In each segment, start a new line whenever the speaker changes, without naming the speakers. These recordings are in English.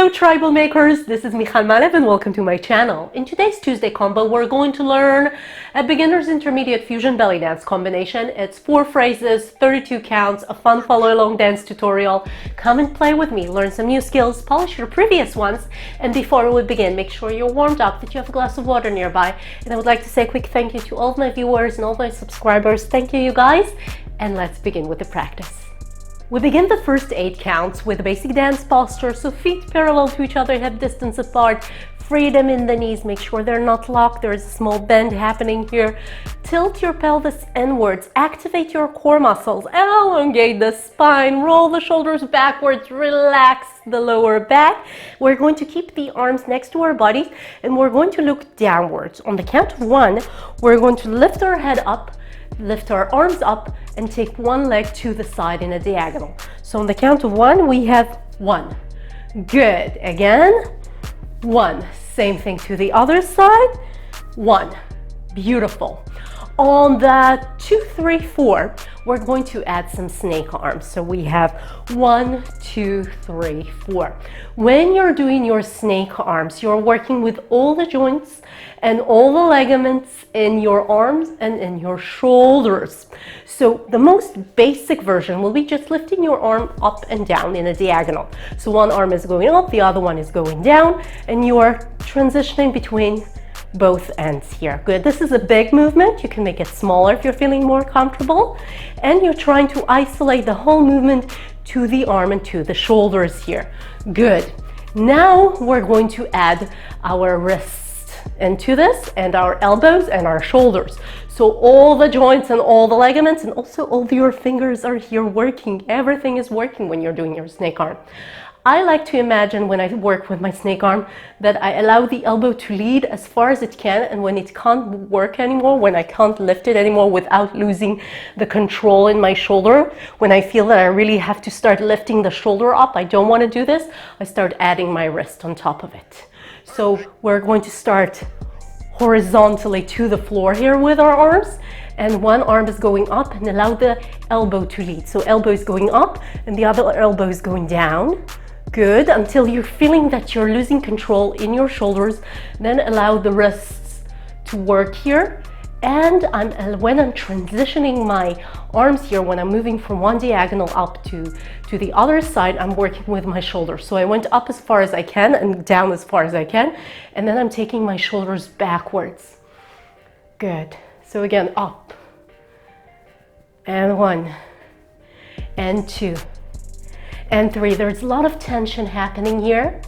Hello TribalMakers, this is Michalle Malev and welcome to my channel. In today's Tuesday combo, we're going to learn a beginner's intermediate fusion belly dance combination. It's 4 phrases, 32 counts, a fun follow along dance tutorial. Come and play with me, learn some new skills, polish your previous ones, and before we begin, make sure you're warmed up, that you have a glass of water nearby. And I would like to say a quick thank you to all of my viewers and all of my subscribers. Thank you, you guys, and let's begin with the practice. We begin the first 8 counts with a basic dance posture, so feet parallel to each other, hip distance apart, freedom in the knees, make sure they're not locked, there's a small bend happening here. Tilt your pelvis inwards, activate your core muscles, elongate the spine, roll the shoulders backwards, relax the lower back. We're going to keep the arms next to our bodies and we're going to look downwards. On the count of 1, we're going to lift our head up, lift our arms up and take one leg to the side in a diagonal. So on the count of 1, we have 1. Good. Again, 1. Same thing to the other side. 1. Beautiful. On the 2, 3, 4, we're going to add some snake arms. So we have 1, 2, 3, 4. When you're doing your snake arms, you're working with all the joints and all the ligaments in your arms and in your shoulders. So the most basic version will be just lifting your arm up and down in a diagonal. So one arm is going up, the other one is going down, and you are transitioning between both ends here. Good. This is a big movement. You can make it smaller if you're feeling more comfortable. And you're trying to isolate the whole movement to the arm and to the shoulders here. Good. Now we're going to add our wrists into this and our elbows and our shoulders. So all the joints and all the ligaments and also all of your fingers are here working. Everything is working when you're doing your snake arm. I like to imagine when I work with my snake arm that I allow the elbow to lead as far as it can, and when it can't work anymore, when I can't lift it anymore without losing the control in my shoulder, when I feel that I really have to start lifting the shoulder up, I don't want to do this, I start adding my wrist on top of it. So we're going to start horizontally to the floor here with our arms, and one arm is going up and allow the elbow to lead. So elbow is going up and the other elbow is going down. Good, until you're feeling that you're losing control in your shoulders. Then allow the wrists to work here. And when I'm transitioning my arms here, when I'm moving from one diagonal up to the other side, I'm working with my shoulders. So I went up as far as I can and down as far as I can. And then I'm taking my shoulders backwards. Good. So again, up. And 1. And 2. And 3. There's a lot of tension happening here,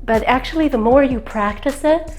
but actually the more you practice it,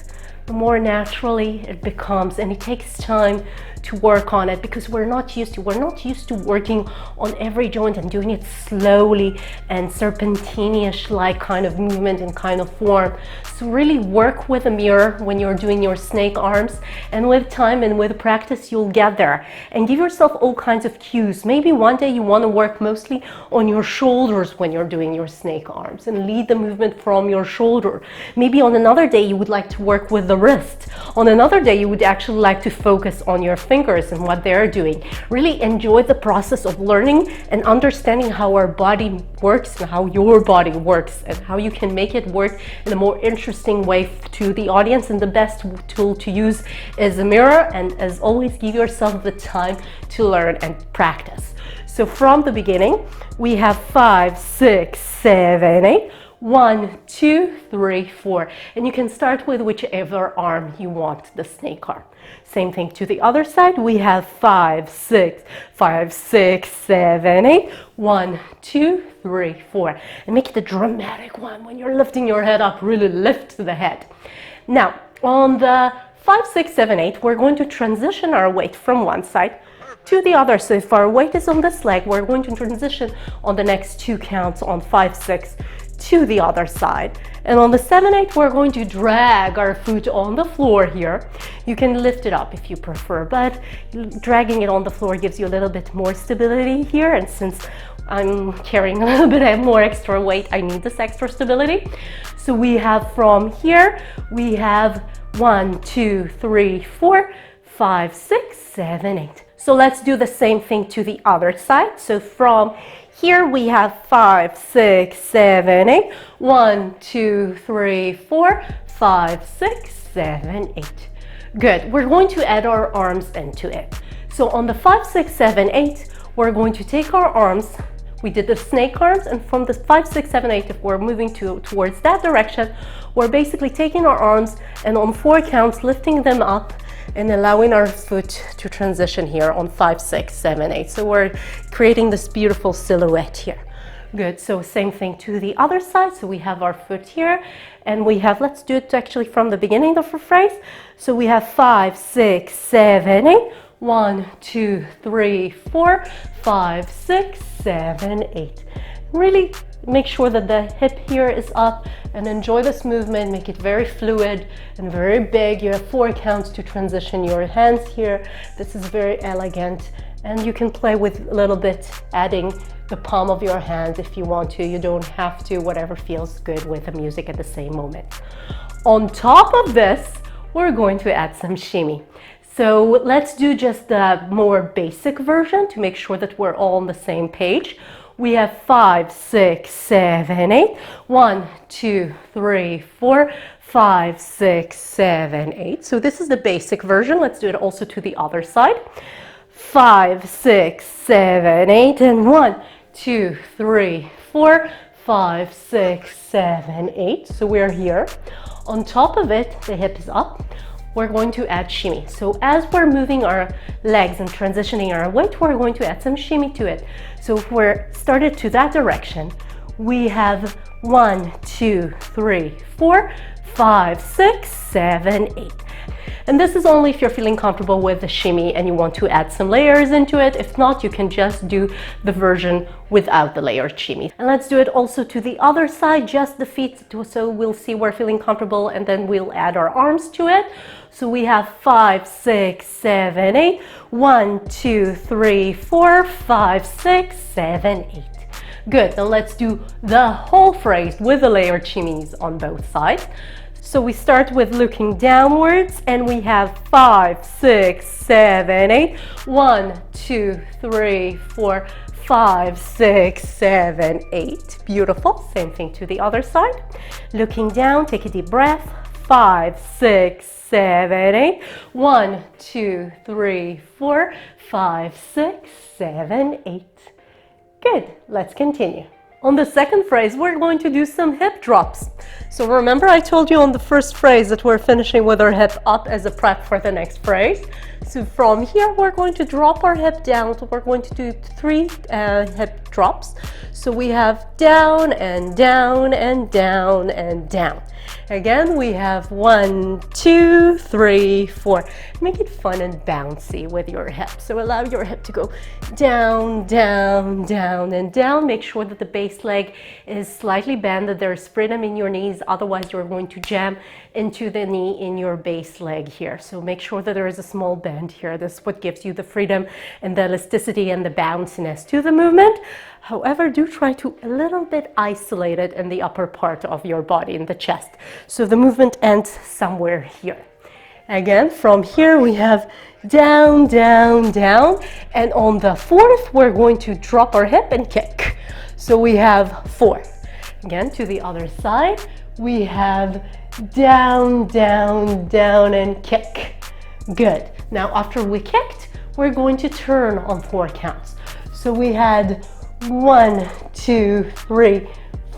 the more naturally it becomes, and it takes time to work on it because we're not used to working on every joint and doing it slowly and serpentinious like kind of movement and kind of form. So really work with a mirror when you're doing your snake arms, and with time and with practice you'll get there. And give yourself all kinds of cues. Maybe one day you want to work mostly on your shoulders when you're doing your snake arms and lead the movement from your shoulder. Maybe on another day you would like to work with the wrist. On another day you would actually like to focus on your fingers and what they're doing. Really enjoy the process of learning and understanding how our body works and how your body works and how you can make it work in a more interesting way to the audience. And the best tool to use is a mirror, and as always, give yourself the time to learn and practice. So from the beginning, we have 5, 6, 7, 8. 1, 2, 3, 4. And you can start with whichever arm you want, the snake arm. Same thing to the other side. We have 5, 6, 7, 8. 1, 2, 3, 4. And make it a dramatic one. When you're lifting your head up, really lift the head. Now, on the 5, 6, 7, 8, we're going to transition our weight from one side to the other. So if our weight is on this leg, we're going to transition on the next 2 counts on 5, 6 to the other side. And on the 7, 8, we're going to drag our foot on the floor here. You can lift it up if you prefer, but dragging it on the floor gives you a little bit more stability here. And since I'm carrying a little bit more extra weight, I need this extra stability. So we have from here, we have 1, 2, 3, 4, 5, 6, 7, 8. So let's do the same thing to the other side. So from Here we have 5, 6, 7, 8. 1, 2, 3, 4, 5, 6, 7, 8. Good. We're going to add our arms into it. So on the 5, 6, 7, 8, we're going to take our arms. We did the snake arms, and from the 5, 6, 7, 8, if we're moving towards that direction, we're basically taking our arms and on 4 counts lifting them up and allowing our foot to transition here on 5, 6, 7, 8. So we're creating this beautiful silhouette here. Good. So same thing to the other side. So we have our foot here, and we have, let's do it actually from the beginning of the phrase. So we have 5, 6, 7, 8. 1, 2, 3, 4, 5, 6, 7, 8. Really make sure that the hip here is up and enjoy this movement. Make it very fluid and very big. You have 4 counts to transition your hands here. This is very elegant, and you can play with a little bit, adding the palm of your hand if you want to. You don't have to, whatever feels good with the music at the same moment. On top of this, we're going to add some shimmy. So let's do just the more basic version to make sure that we're all on the same page. We have 5, 6, 7, 8. 1, 2, 3, 4, 5, 6, 7, 8. So this is the basic version. Let's do it also to the other side. 5, 6, 7, 8, and 1, 2, 3, 4, 5, 6, 7, 8. So we're here. On top of it, the hip is up. We're going to add shimmy. So as we're moving our legs and transitioning our weight, we're going to add some shimmy to it. So if we're started to that direction, we have 1, 2, 3, 4, 5, 6, 7, 8. And this is only if you're feeling comfortable with the shimmy and you want to add some layers into it. If not, you can just do the version without the layered shimmy. And let's do it also to the other side, just the feet, so we'll see we're feeling comfortable, and then we'll add our arms to it. So we have 5, 6, 7, 8. 1, 2, 3, 4, 5, 6, 7, 8. Good. Now let's do the whole phrase with the layered shimmies on both sides. So we start with looking downwards, and we have 5, 6, 7, 8. 1, 2, 3, 4, 5, 6, 7, 8. Beautiful. Same thing to the other side. Looking down, take a deep breath. 5, 6, 7, 8. 1, 2, 3, 4, 5, 6, 7, 8. Good. Let's continue. On the second phrase, we're going to do some hip drops. So remember I told you on the first phrase that we're finishing with our hip up as a prep for the next phrase. So from here, we're going to drop our hip down. So we're going to do 3 hip drops. So we have down and down and down and down. Again, we have 1, 2, 3, 4. Make it fun and bouncy with your hip. So allow your hip to go down, down, down, and down. Make sure that the base leg is slightly bent, that there's freedom in your knees. Otherwise, you're going to jam into the knee in your base leg here. So make sure that there is a small bend here. This is what gives you the freedom and the elasticity and the bounciness to the movement. However, do try to a little bit isolate it in the upper part of your body, in the chest. So the movement ends somewhere here. Again, from here we have down, down, down. And on the fourth, we're going to drop our hip and kick. So we have 4. Again, to the other side, we have down, down, down, and kick. Good. Now, after we kicked, we're going to turn on 4 counts. So we had 1, 2, 3,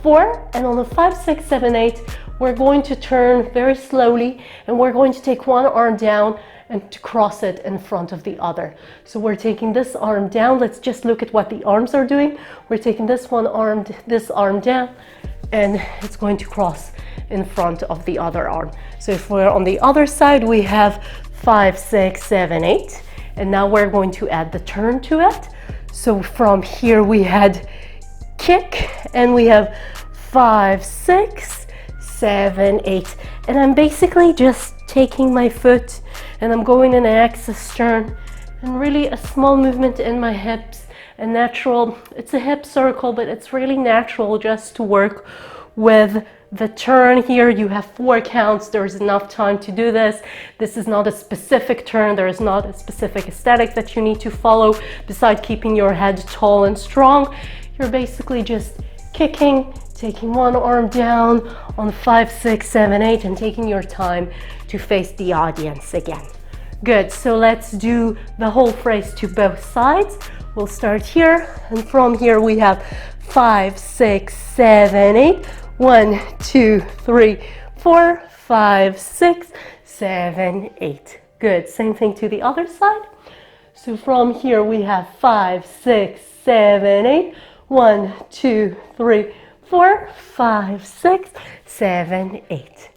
4, and on the 5, 6, 7, 8, we're going to turn very slowly, and we're going to take one arm down and to cross it in front of the other. So we're taking this arm down. Let's just look at what the arms are doing. We're taking this arm down, and it's going to cross in front of the other arm. So if we're on the other side, we have 5, 6, 7, 8, and now we're going to add the turn to it. So from here we had kick, and we have 5, 6, 7, 8, and I'm basically just taking my foot and I'm going in an axis turn, and really a small movement in my hips, a natural, it's a hip circle, but it's really natural just to work with the turn here. You have 4 counts. There's enough time to do this. This is not a specific turn. There is not a specific aesthetic that you need to follow besides keeping your head tall and strong. you're basically just kicking, taking one arm down on 5, 6, 7, 8, and taking your time to face the audience again. Good, so let's do the whole phrase to both sides. We'll start here, and from here we have 5, 6, 7, 8. 1, 2, 3, 4, 5, 6, 7, 8. Good, same thing to the other side. So from here we have 5, 6, 7, 8. 1, 2, 3, 4, 5, 6, 7, 8.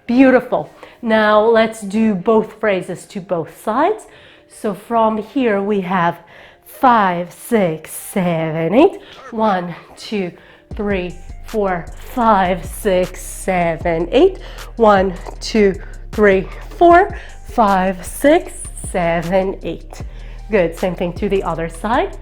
Beautiful. Now let's do both phrases to both sides. So from here we have 5, 6, 7, 8. 1, 2, 3, 4, 5, 6, 7, 8. 1, 2, 3, 4, 5, 6, 7, 8. Good, same thing to the other side.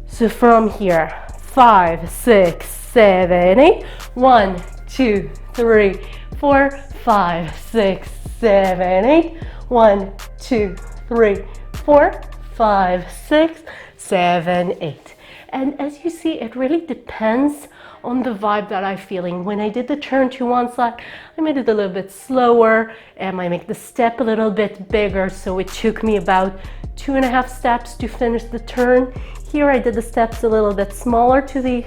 So from here, 5, 6, 7, 8. 1, 2, 3, 4, 5, 6, 7, 8. 1, 2, 3, 4, 5, 6, 7, 8. And as you see, it really depends on the vibe that I'm feeling. When I did the turn to one side, I made it a little bit slower, and I make the step a little bit bigger, so it took me about 2.5 steps to finish the turn. Here I did the steps a little bit smaller to the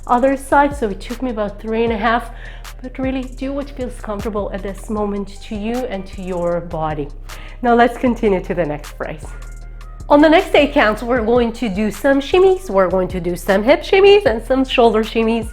other side, so it took me about 3.5. But really do what feels comfortable at this moment to you and to your body. Now let's continue to the next phrase. On the next 8 counts, we're going to do some shimmies, we're going to do some hip shimmies and some shoulder shimmies.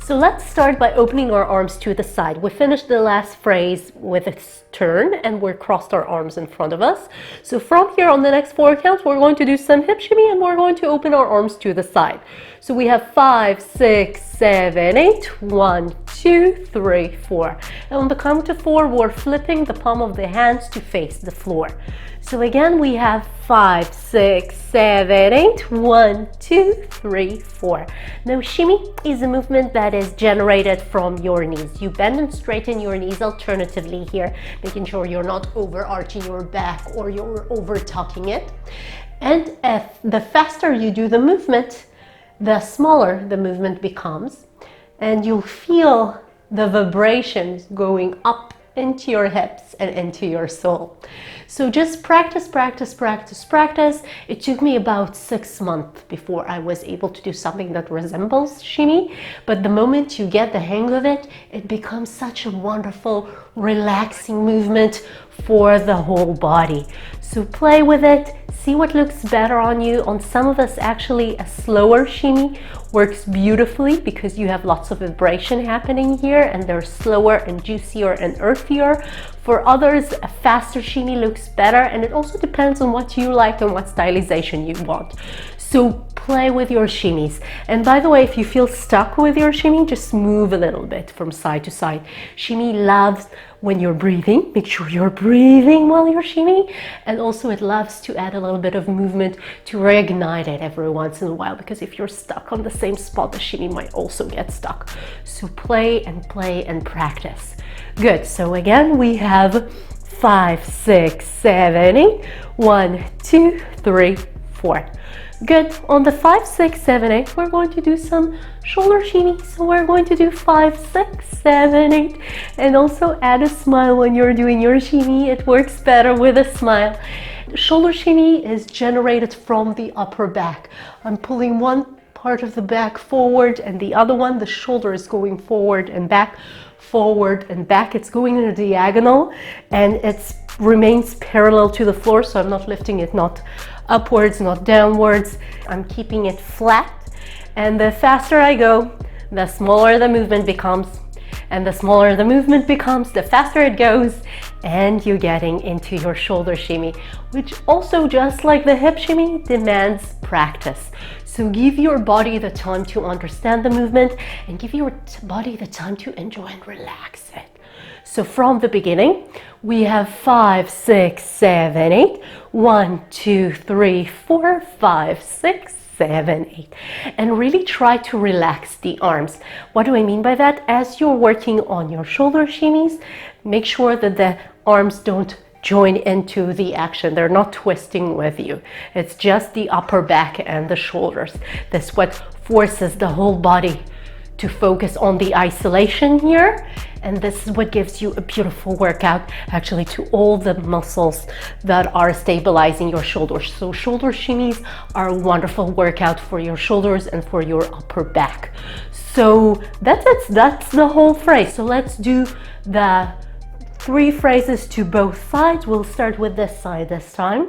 So let's start by opening our arms to the side. We finished the last phrase with its turn and we're crossed our arms in front of us. So from here on the next 4 counts, we're going to do some hip shimmy and we're going to open our arms to the side. So we have 5, 6, 7, 8. 1, 2, 3, 4. And on the count of 4, we're flipping the palm of the hands to face the floor. So again, we have 5, 6, 7, 8. 1, 2, 3, 4. Now, shimmy is a movement that is generated from your knees. You bend and straighten your knees alternatively here, making sure you're not overarching your back or you're over tucking it. And the faster you do the movement, the smaller the movement becomes, and you'll feel the vibrations going up into your hips and into your soul. So just practice, practice, practice, practice. It took me about 6 months before I was able to do something that resembles shimmy, but the moment you get the hang of it, it becomes such a wonderful, relaxing movement for the whole body. So play with it, see what looks better on you. On some of us, actually, a slower shimmy works beautifully because you have lots of vibration happening here and they're slower and juicier and earthier. For others, a faster shimmy looks better, and it also depends on what you like and what stylization you want. So play with your shimmies. And by the way, if you feel stuck with your shimmy, just move a little bit from side to side. Shimmy loves when you're breathing. Make sure you're breathing while you're shimmy. And also it loves to add a little bit of movement to reignite it every once in a while, because if you're stuck on the same spot, the shimmy might also get stuck. So play and practice. Good. So again, we have 5, 6, 7, 8. 1, 2, 3, 4. Good. On the 5, 6, 7, 8, we're going to do some shoulder shimmy. So we're going to do 5, 6, 7, 8. And also add a smile when you're doing your shimmy. It works better with a smile. Shoulder shimmy is generated from the upper back. I'm pulling one part of the back forward and the other one, the shoulder, is going forward and back, forward and back. It's going in a diagonal and it remains parallel to the floor, so I'm not lifting it, not upwards, not downwards. I'm keeping it flat, and the faster I go, the smaller the movement becomes, and the smaller the movement becomes, the faster it goes, and you're getting into your shoulder shimmy, which also, just like the hip shimmy, demands practice. So give your body the time to understand the movement and give your body the time to enjoy and relax it. So from the beginning, we have 5, 6, 7, 8. 1, 2, 3, 4, 5, 6, 7, 8. And really try to relax the arms. What do I mean by that? As you're working on your shoulder shimmies, make sure that the arms don't join into the action. They're not twisting with you. It's just the upper back and the shoulders. That's what forces the whole body to focus on the isolation here. And this is what gives you a beautiful workout actually to all the muscles that are stabilizing your shoulders. So shoulder shimmies are a wonderful workout for your shoulders and for your upper back. So that's it. That's the whole phrase. So let's do the 3 phrases to both sides. We'll start with this side this time.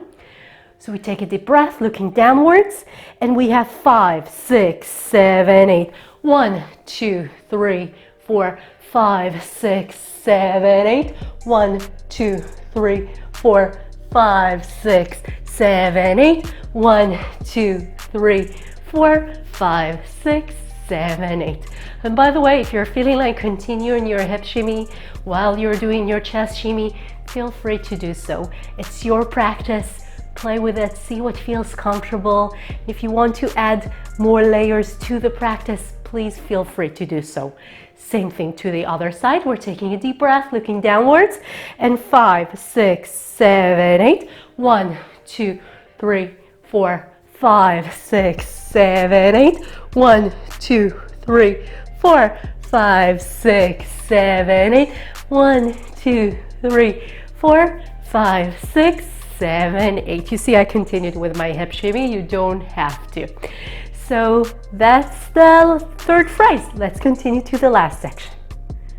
So we take a deep breath, looking downwards, and we have 5, 6, 7, 8. 1, 2, 3, 4, 5, 6, 7, 8. 1, 2, 3, 4, 5, 6, 7, 8. 1, 2, 3, 4, 5, 6, 7, 8. And by the way, if you're feeling like continuing your hip shimmy while you're doing your chest shimmy, feel free to do so. It's your practice. Play with it, see what feels comfortable. If you want to add more layers to the practice, please feel free to do so. Same thing to the other side. We're taking a deep breath, looking downwards, and 5, 6, 7, 8. 1, 2, 3, 4, 5, 6, 7, 8. 1, 2, 3, 4, 5, 6, 7, 8. 1, 2, 3, 4, 5, 6, 7, 8. You see, I continued with my hip shimmy. You don't have to. So that's the 3rd phrase. Let's continue to the last section.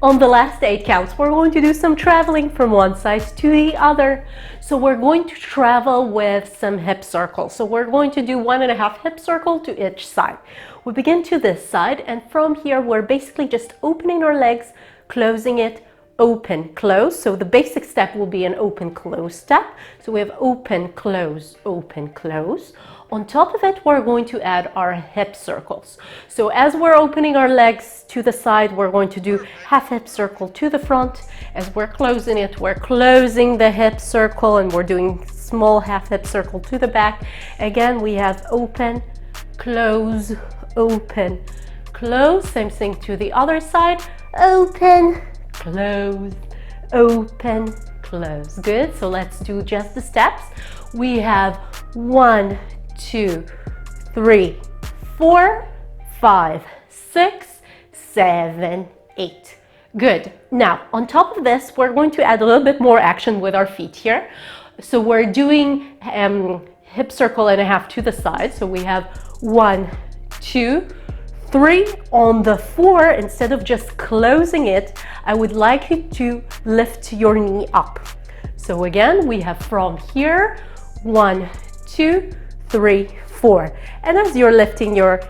On the last 8 counts, we're going to do some traveling from one side to the other. So we're going to travel with some hip circles. So we're going to do 1.5 hip circle to each side. We begin to this side, and from here, we're basically just opening our legs, closing it, open, close. So the basic step will be an open, close step. So we have open, close, open, close. On top of it, we're going to add our hip circles. So as we're opening our legs to the side, we're going to do half hip circle to the front. As we're closing it, we're closing the hip circle, and we're doing small half hip circle to the back. Again, we have open, close, open, close. Same thing to the other side. Open, close, open, close. Good. So let's do just the steps. We have 1, 2, 3, 4, 5, 6, 7, 8. Good. Now, on top of this, we're going to add a little bit more action with our feet here. So we're doing hip circle and a half to the side. So we have 1, 2, 3. On the 4, instead of just closing it, I would like you to lift your knee up. So again, we have from here, 1, 2, 3, 4. And as you're lifting your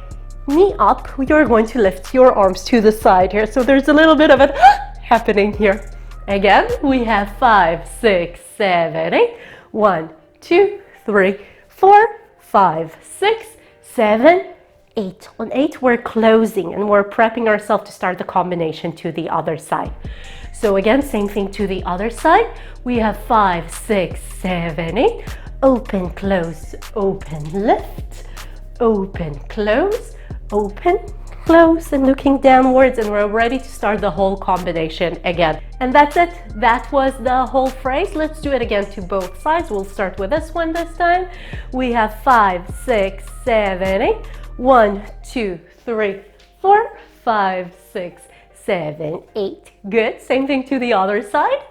knee up, you're going to lift your arms to the side here. So there's a little bit of it happening here. Again, we have 5, 6, 7, 8. 1, 2, 3, 4, 5, 6, 7, 8. On 8, we're closing and we're prepping ourselves to start the combination to the other side. So again, same thing to the other side. We have 5, 6, 7, 8. Open, close, open, lift, open, close, open, close, and looking downwards, and we're ready to start the whole combination again. And that's it. That was the whole phrase. Let's do it again to both sides. We'll start with this one this time. We have 5, 6, 7, 8. 1, 2, 3, 4, 5, 6, 7, 8. Good. Same thing to the other side.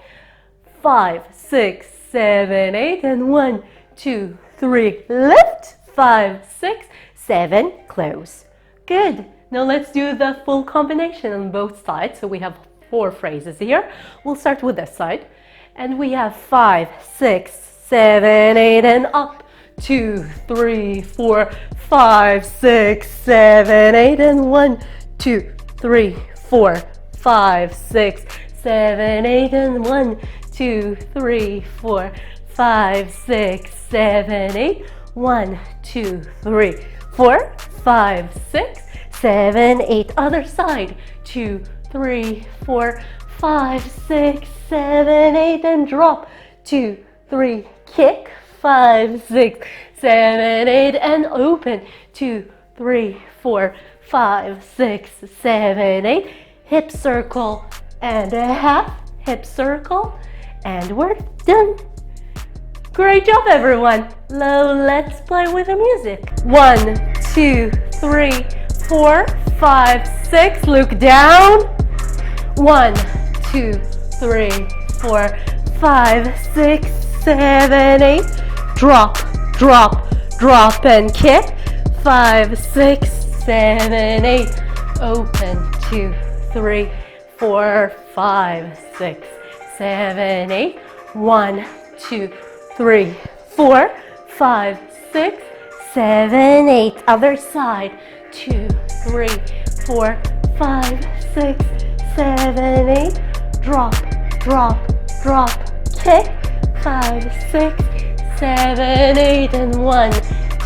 5, 6, 7, 8, and 1, 2, 3, lift, 5, 6, 7, close. Good. Now let's do the full combination on both sides. So we have 4 phrases here. We'll start with this side. And we have 5, 6, 7, 8, and up. 2, 3, 4, 5, 6, 7, 8, and 1, 2, 3, 4, 5, 6, 7, 8, and 1, 2, 3, 4, 5, 6, 7, 8. 1, 2, 3, 4, 5, 6, 7, 8. Other side. 2, 3, 4, 5, 6, 7, 8, and drop. 2, 3, kick. 5, 6, 7, 8, and open. 2, 3, 4, 5, 6, 7, 8. Hip circle and a half. Hip circle, and we're done. Great job, everyone. Now let's play with the music. 1, 2, 3, 4, 5, 6. Look down. 1, 2, 3, 4, 5, 6, 7, 8. Drop, drop, drop and kick. 5, 6, 7, 8. Open. 2, 3, 4, 5, 6, 7, 8. 1, 2, 3, 4, 5, 6, 7, 8. Other side. 2, 3, 4, 5, 6, 7, 8. Drop, drop, drop, kick. 5, 6, 7, 8. And 1,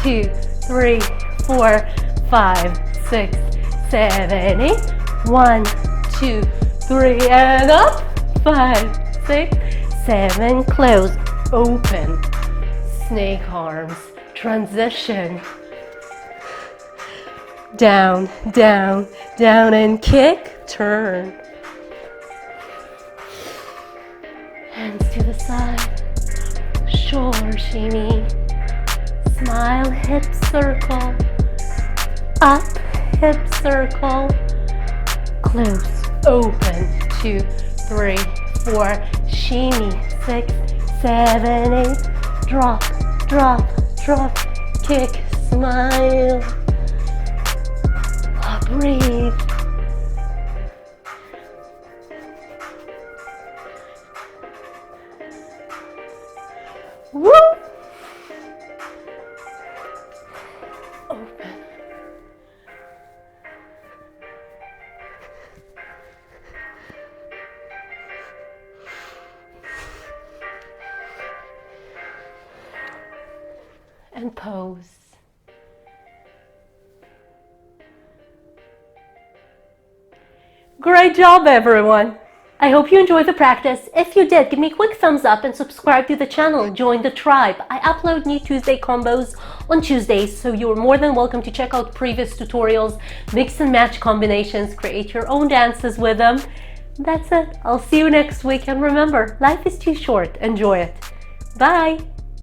2, 3, 4, 5, 6, 7, 8. 1, 2, 3, and up. 5, 6, 7. Close. Open. Snake arms. Transition. Down, down, down and kick. Turn. Hands to the side. Shoulder shimmy. Smile, hip circle. Up, hip circle. Close. Open. 2, 3, 4. Shimmy. 6, 7, 8. Drop, drop, drop. Kick. Smile. Breathe. Woo! Open. And pose. Great job, everyone! I hope you enjoyed the practice. If you did, give me a quick thumbs up and subscribe to the channel. Join the tribe. I upload new Tuesday combos on Tuesdays, so you're more than welcome to check out previous tutorials, mix and match combinations, create your own dances with them. That's it. I'll see you next week, and remember, life is too short. Enjoy it. Bye!